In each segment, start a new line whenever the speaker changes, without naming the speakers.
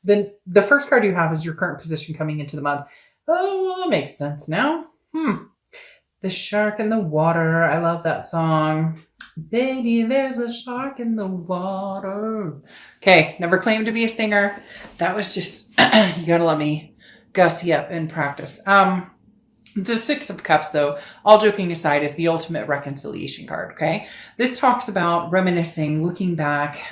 Then the first card you have is your current position coming into the month. Oh, well, that makes sense now. The shark in the water. I love that song. Baby, there's a shark in the water. Okay, never claimed to be a singer. That was just, you gotta let me gussy up in practice. The Six of Cups, though, all joking aside, is the ultimate reconciliation card, okay? This talks about reminiscing, looking back,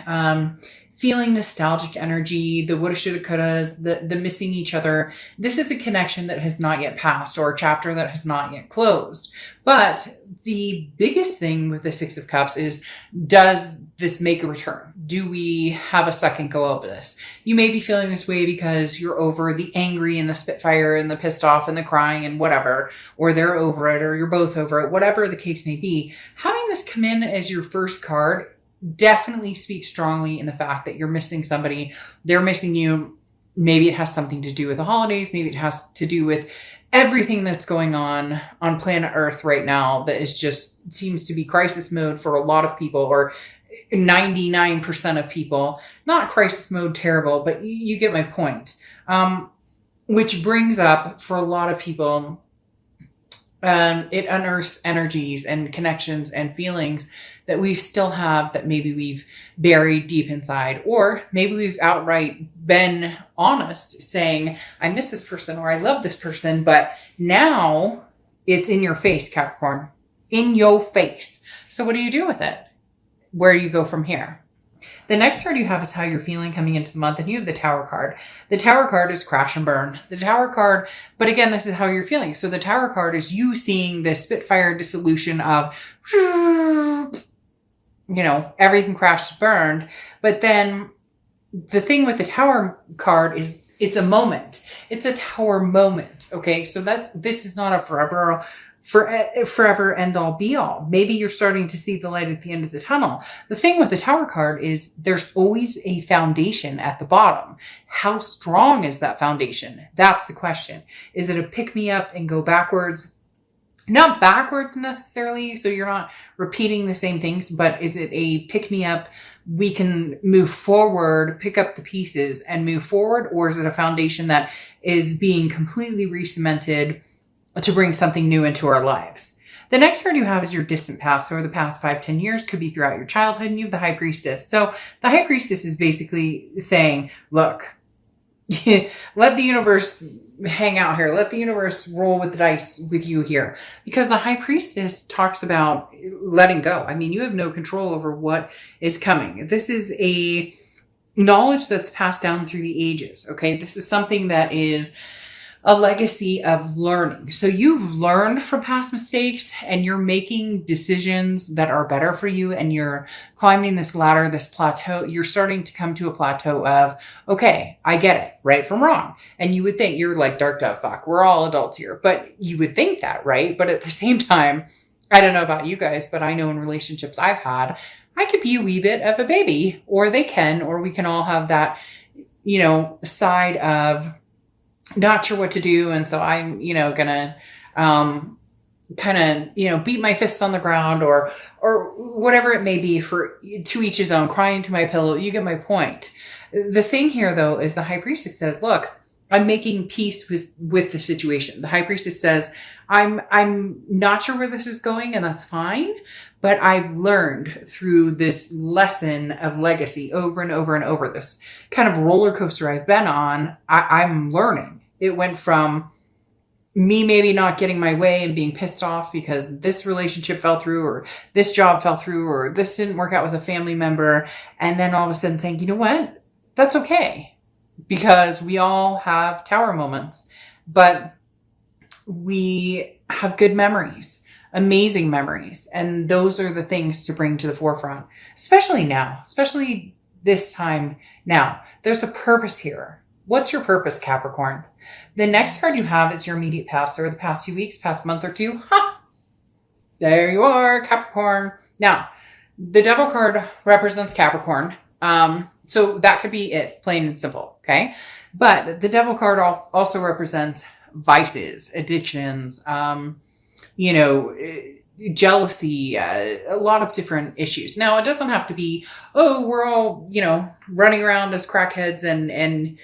feeling nostalgic energy, the woulda, shoulda, couldas, the missing each other. This is a connection that has not yet passed or a chapter that has not yet closed. But the biggest thing with the Six of Cups is, does this make a return? Do we have a second go of this? You may be feeling this way because you're over the angry and the spitfire and the pissed off and the crying and whatever, or they're over it, or you're both over it, whatever the case may be. Having this come in as your first card definitely speaks strongly in the fact that you're missing somebody. They're missing you. Maybe it has something to do with the holidays. Maybe it has to do with everything that's going on planet Earth right now that is just seems to be crisis mode for a lot of people, or 99% of people. Not crisis mode terrible, but you get my point. Which brings up, for a lot of people, it unearths energies and connections and feelings that we still have that maybe we've buried deep inside, or maybe we've outright been honest saying, I miss this person or I love this person, but now it's in your face, Capricorn, in your face. So what do you do with it? Where do you go from here? The next card you have is how you're feeling coming into the month, and you have the Tower card. The Tower card is crash and burn. The Tower card, but again, this is how you're feeling. So the Tower card is you seeing the spitfire dissolution of, everything crashed and burned. But then the thing with the Tower card is it's a moment. It's a Tower moment. Okay. So this is not a forever end all be all. Maybe you're starting to see the light at the end of the tunnel. The thing with the Tower card is there's always a foundation at the bottom. How strong is that foundation? That's the question. Is it a pick me up and go backwards? Not backwards necessarily, so you're not repeating the same things, but is it a pick me up? We can move forward, pick up the pieces and move forward, or is it a foundation that is being completely re-cemented to bring something new into our lives? The next card you have is your distant past, or the past 5-10 years, could be throughout your childhood, and you have the High Priestess. So the High Priestess is basically saying, look, let the universe hang out here. Let the universe roll with the dice with you here. Because the High Priestess talks about letting go. I mean, you have no control over what is coming. This is a knowledge that's passed down through the ages, okay? This is something that is a legacy of learning. So you've learned from past mistakes and you're making decisions that are better for you, and you're climbing this ladder, this plateau. You're starting to come to a plateau of, okay, I get it, right from wrong. And you would think, you're like, dark dove, fuck, we're all adults here. But you would think that, right? But at the same time, I don't know about you guys, but I know in relationships I've had, I could be a wee bit of a baby, or they can, or we can all have that, side of, not sure what to do. And so I'm, gonna, kind of, beat my fists on the ground or whatever it may be, for to each his own, crying to my pillow. You get my point. The thing here though, is the High Priestess says, look, I'm making peace with the situation. The High Priestess says, I'm not sure where this is going, and that's fine. But I've learned through this lesson of legacy over and over and over, this kind of roller coaster I've been on. I'm learning. It went from me maybe not getting my way and being pissed off because this relationship fell through, or this job fell through, or this didn't work out with a family member. And then all of a sudden saying, you know what? That's okay. Because we all have Tower moments, but we have good memories, amazing memories. And those are the things to bring to the forefront, especially now, especially this time now. There's a purpose here. What's your purpose, Capricorn? The next card you have is your immediate past, or the past few weeks, past month or two. Ha! There you are, Capricorn. Now, the Devil card represents Capricorn. So that could be it, plain and simple, okay? But the Devil card also represents vices, addictions, jealousy, a lot of different issues. Now, it doesn't have to be, oh, we're all, running around as crackheads and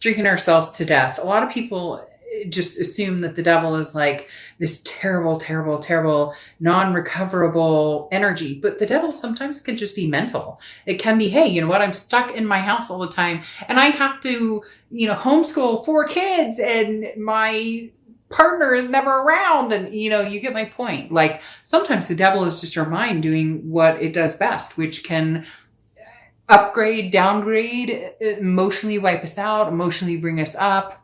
drinking ourselves to death. A lot of people just assume that the devil is like this terrible, terrible, terrible, non-recoverable energy. But the devil sometimes can just be mental. It can be, hey, you know what? I'm stuck in my house all the time and I have to, homeschool 4 kids and my partner is never around. And, you get my point. Like sometimes the devil is just our mind doing what it does best, which can upgrade, downgrade, emotionally wipe us out, emotionally bring us up.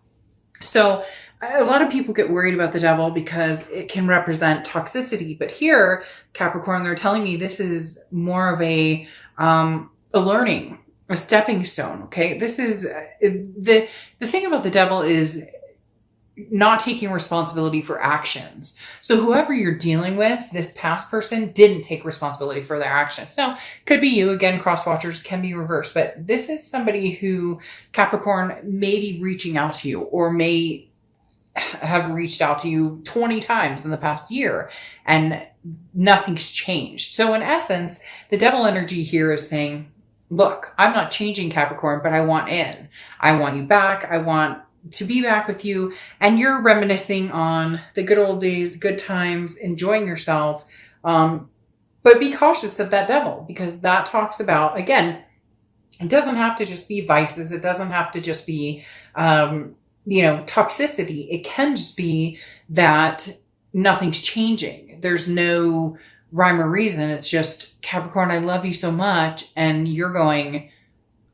So a lot of people get worried about the devil because it can represent toxicity. But here, Capricorn, they're telling me this is more of a learning, a stepping stone. Okay. This is the thing about the devil is not taking responsibility for actions. So whoever you're dealing with, this past person didn't take responsibility for their actions. Now, could be you. Again, cross watchers can be reversed, but this is somebody who, Capricorn, may be reaching out to you or may have reached out to you 20 times in the past year and nothing's changed. So in essence, the devil energy here is saying, look, I'm not changing, Capricorn, but I want in. I want you back. I want to be back with you. And you're reminiscing on the good old days, good times, enjoying yourself. But be cautious of that devil because that talks about, again, it doesn't have to just be vices. It doesn't have to just be, toxicity. It can just be that nothing's changing. There's no rhyme or reason. It's just, Capricorn, I love you so much. And you're going,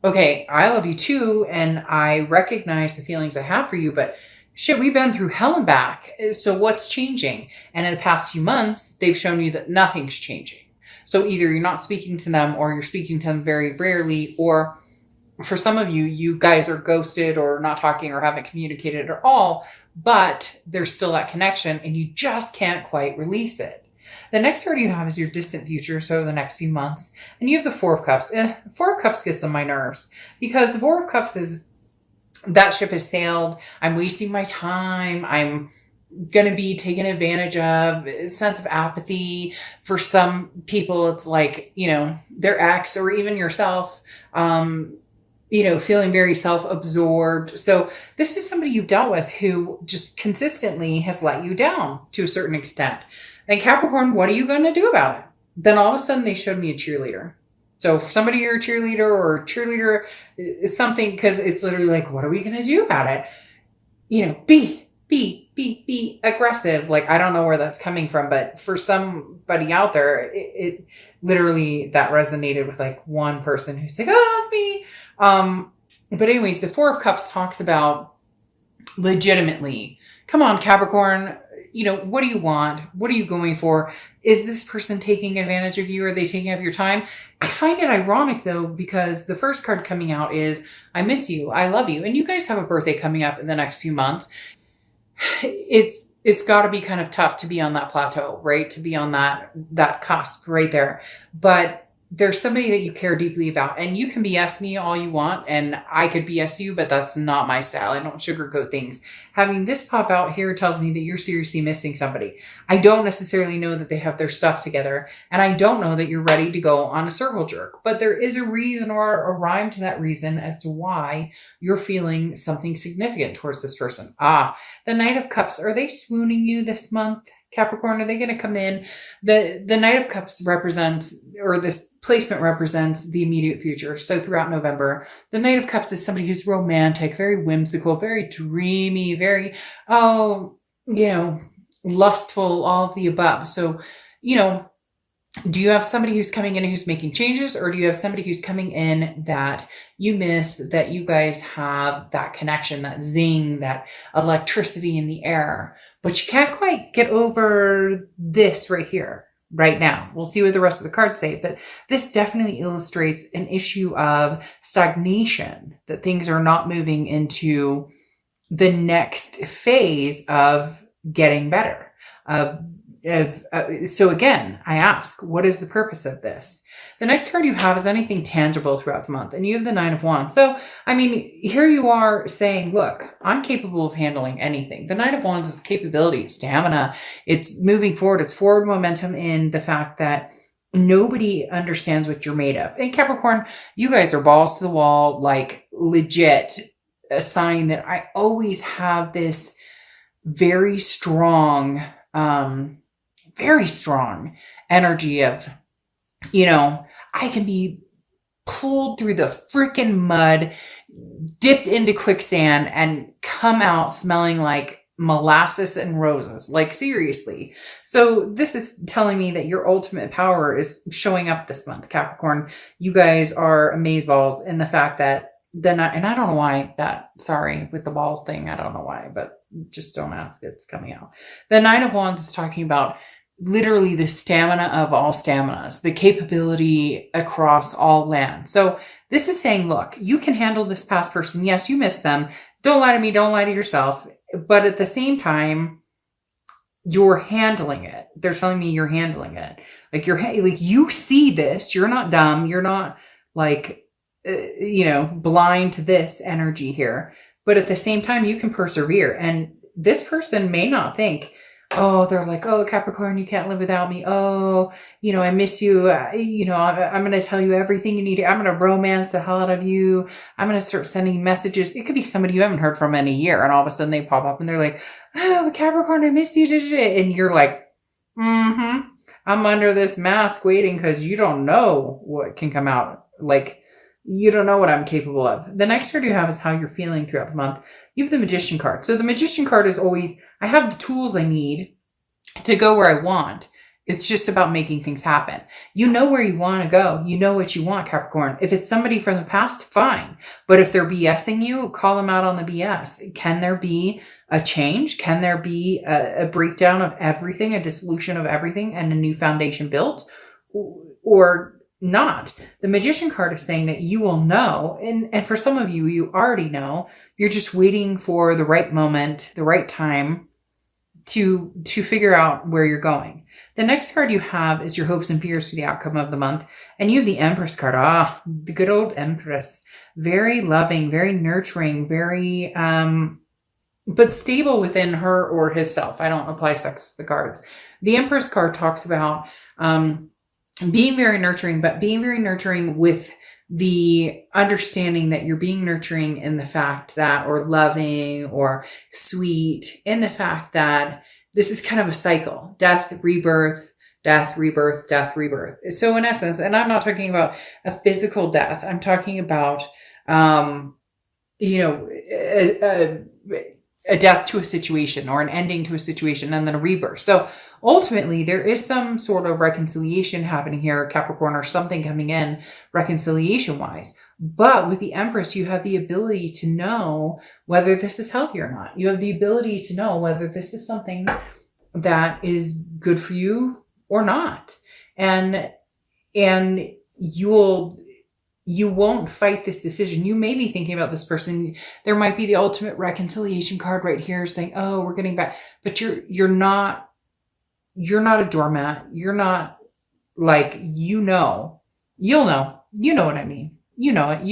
okay, I love you too. And I recognize the feelings I have for you, but shit, we've been through hell and back. So what's changing? And in the past few months, they've shown you that nothing's changing. So either you're not speaking to them or you're speaking to them very rarely, or for some of you, you guys are ghosted or not talking or haven't communicated at all, but there's still that connection and you just can't quite release it. The next card you have is your distant future, so the next few months. And you have the Four of Cups. Four of Cups gets on my nerves because the Four of Cups is, that ship has sailed. I'm wasting my time. I'm going to be taken advantage of. A sense of apathy. For some people, it's like, their ex or even yourself, feeling very self-absorbed. So this is somebody you've dealt with who just consistently has let you down to a certain extent. And Capricorn, what are you going to do about it? Then all of a sudden they showed me a cheerleader. So for somebody you're a cheerleader or a cheerleader is something, because it's literally like, what are we going to do about it? Be aggressive. Like, I don't know where that's coming from, but for somebody out there, it literally, that resonated with like one person who's like, oh, that's me. But anyways, the Four of Cups talks about legitimately, come on, Capricorn, what do you want? What are you going for? Is this person taking advantage of you? Are they taking up your time? I find it ironic though, because the first card coming out is, I miss you. I love you. And you guys have a birthday coming up in the next few months. It's got to be kind of tough to be on that plateau, right? To be on that cusp right there. But there's somebody that you care deeply about, and you can BS me all you want, and I could BS you, but that's not my style. I don't sugarcoat things. Having this pop out here tells me that you're seriously missing somebody. I don't necessarily know that they have their stuff together, and I don't know that you're ready to go on a circle jerk, but there is a reason or a rhyme to that reason as to why you're feeling something significant towards this person. The Knight of Cups, are they swooning you this month? Capricorn, are they going to come in? The Knight of Cups represents, or this placement represents, the immediate future. So throughout November, the Knight of Cups is somebody who's romantic, very whimsical, very dreamy, very, lustful, all of the above. So, do you have somebody who's coming in who's making changes, or do you have somebody who's coming in that you miss, that you guys have that connection, that zing, that electricity in the air, but you can't quite get over this right here, right now? We'll see what the rest of the cards say, but this definitely illustrates an issue of stagnation, that things are not moving into the next phase of getting better. So again, I ask, what is the purpose of this? The next card you have is anything tangible throughout the month. And you have the Nine of Wands. So, I mean, here you are saying, look, I'm capable of handling anything. The Nine of Wands is capability, it's stamina, it's moving forward, it's forward momentum in the fact that nobody understands what you're made of. And Capricorn, you guys are balls to the wall, like legit, a sign that I always have this very strong energy of, I can be pulled through the freaking mud, dipped into quicksand, and come out smelling like molasses and roses. Like, seriously. So this is telling me that your ultimate power is showing up this month, Capricorn. You guys are amazeballs in the fact that and I don't know why sorry, with the ball thing, I don't know why, but just don't ask, it's coming out. The Nine of Wands is talking about literally the stamina of all staminas, the capability across all land. So this is saying, look, you can handle this past person. Yes, you miss them. Don't lie to me. Don't lie to yourself. But at the same time, you're handling it. They're telling me you're handling it. Like you see this. You're not dumb. You're not blind to this energy here. But at the same time, you can persevere. And this person may not think, they're like, oh, Capricorn, you can't live without me. Oh, I miss you. I'm going to tell you everything you need. I'm going to romance the hell out of you. I'm going to start sending messages. It could be somebody you haven't heard from in a year. And all of a sudden they pop up and they're like, oh, Capricorn, I miss you. And you're like, I'm under this mask waiting because you don't know what can come out. Like, you don't know what I'm capable of. The next card you have is how you're feeling throughout the month. You have the Magician card. So the Magician card is always, I have the tools I need to go where I want. It's just about making things happen. You know where you want to go. You know what you want, Capricorn. If it's somebody from the past, fine. But if they're BSing you, call them out on the BS. Can there be a change? Can there be a breakdown of everything, a dissolution of everything, and a new foundation built? Or not? The Magician card is saying that you will know, and for some of you, you already know. You're just waiting for the right moment, the right time to figure out where you're going. The next card you have is your hopes and fears for the outcome of the month, and you have the Empress card. The good old Empress. Very loving, very nurturing, very but stable within her or his self. I don't apply sex to the cards. The Empress card talks about being very nurturing, but being very nurturing with the understanding that you're being nurturing in the fact that, or loving or sweet, in the fact that this is kind of a cycle. Death, rebirth, death, rebirth, death, rebirth. So in essence, and I'm not talking about a physical death. I'm talking about, a death to a situation or an ending to a situation and then a rebirth. So ultimately, there is some sort of reconciliation happening here, Capricorn, or something coming in reconciliation-wise. But with the Empress, you have the ability to know whether this is healthy or not. You have the ability to know whether this is something that is good for you or not. And you won't fight this decision. You may be thinking about this person. There might be the ultimate reconciliation card right here saying, oh, we're getting back. But you're not a doormat. You're not like, you'll know. You know what I mean. You know it.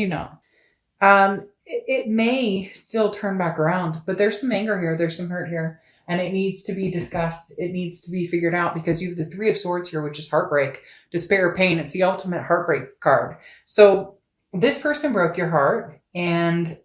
It may still turn back around, but there's some anger here. There's some hurt here. And it needs to be discussed. It needs to be figured out because you have the Three of Swords here, which is heartbreak, despair, pain. It's the ultimate heartbreak card. So this person broke your heart, and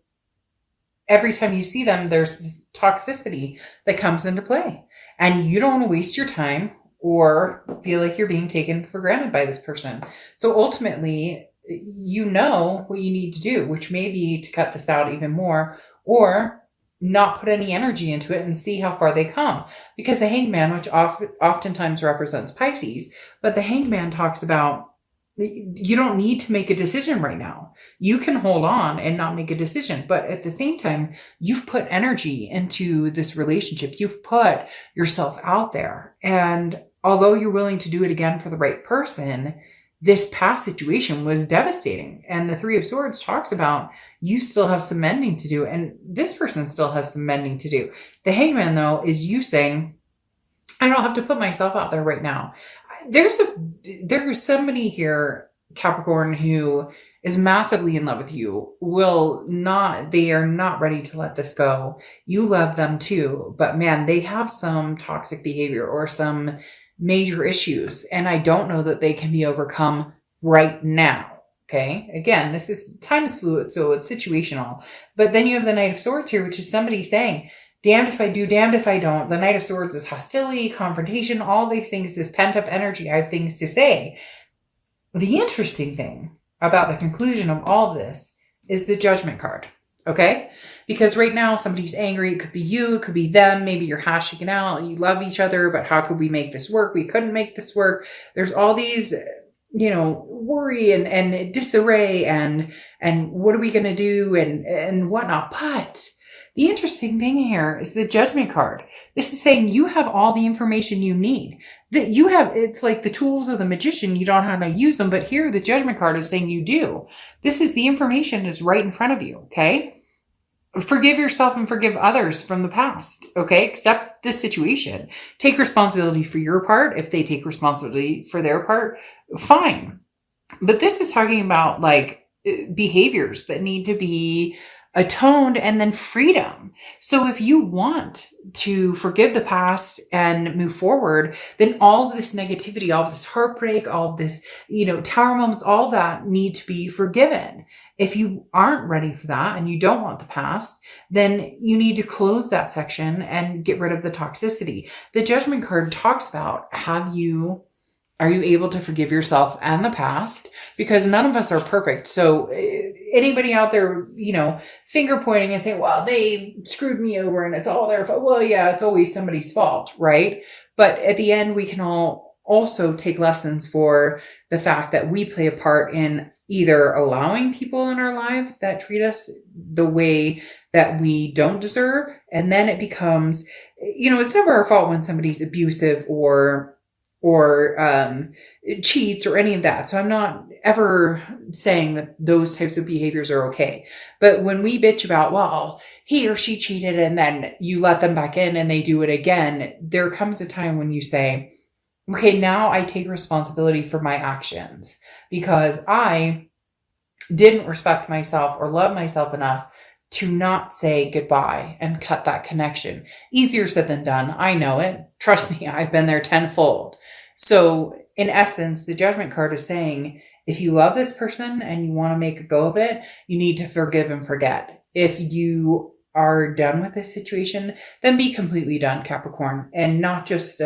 every time you see them, there's this toxicity that comes into play. And you don't want to waste your time or feel like you're being taken for granted by this person. So ultimately, you know what you need to do, which may be to cut this out even more, or not put any energy into it and see how far they come. Because the Hangman, which oftentimes represents Pisces, but the Hangman talks about you don't need to make a decision right now. You can hold on and not make a decision. But at the same time, you've put energy into this relationship. You've put yourself out there. And although you're willing to do it again for the right person, this past situation was devastating. And the Three of Swords talks about you still have some mending to do. And this person still has some mending to do. The Hangman, though, is you saying, I don't have to put myself out there right now. There's somebody here Capricorn who is massively in love with you they are not ready to let this go. You love them too, but man, they have some toxic behavior or some major issues. And I don't know that they can be overcome right now. Okay. Again, this is time is fluid, so it's situational. But then you have the Knight of Swords here, which is somebody saying, damned if I do, damned if I don't. The Knight of Swords is hostility, confrontation, all these things, this pent up energy. I have things to say. The interesting thing about the conclusion of all of this is the Judgment card. Okay? Because right now somebody's angry. It could be you. It could be them. Maybe you're hashing it out. You love each other, but how could we make this work? We couldn't make this work. There's all these, worry and disarray and what are we going to do and whatnot. But the interesting thing here is the Judgment card. This is saying you have all the information you need. That it's like the tools of the magician. You don't know how to use them, but here the Judgment card is saying you do. This is the information is right in front of you. Okay. Forgive yourself and forgive others from the past. Okay. Accept this situation. Take responsibility for your part. If they take responsibility for their part, fine. But this is talking about like behaviors that need to be atoned and then freedom. So if you want to forgive the past and move forward, then all of this negativity, all of this heartbreak, all of this, tower moments, all that need to be forgiven. If you aren't ready for that and you don't want the past, then you need to close that section and get rid of the toxicity. The Judgment card talks about, are you able to forgive yourself and the past? Because none of us are perfect. So anybody out there, finger pointing and saying, well, they screwed me over and it's all their fault. Well, yeah, it's always somebody's fault, right? But at the end, we can all also take lessons for the fact that we play a part in either allowing people in our lives that treat us the way that we don't deserve. And then it becomes, it's never our fault when somebody's abusive or cheats or any of that. So I'm not ever saying that those types of behaviors are okay. But when we bitch about, well, he or she cheated and then you let them back in and they do it again, there comes a time when you say, okay, now I take responsibility for my actions because I didn't respect myself or love myself enough to not say goodbye and cut that connection. Easier said than done. I know it. Trust me, I've been there tenfold. So in essence, the Judgment card is saying, if you love this person and you want to make a go of it, you need to forgive and forget. If you are done with this situation, then be completely done, Capricorn, and not just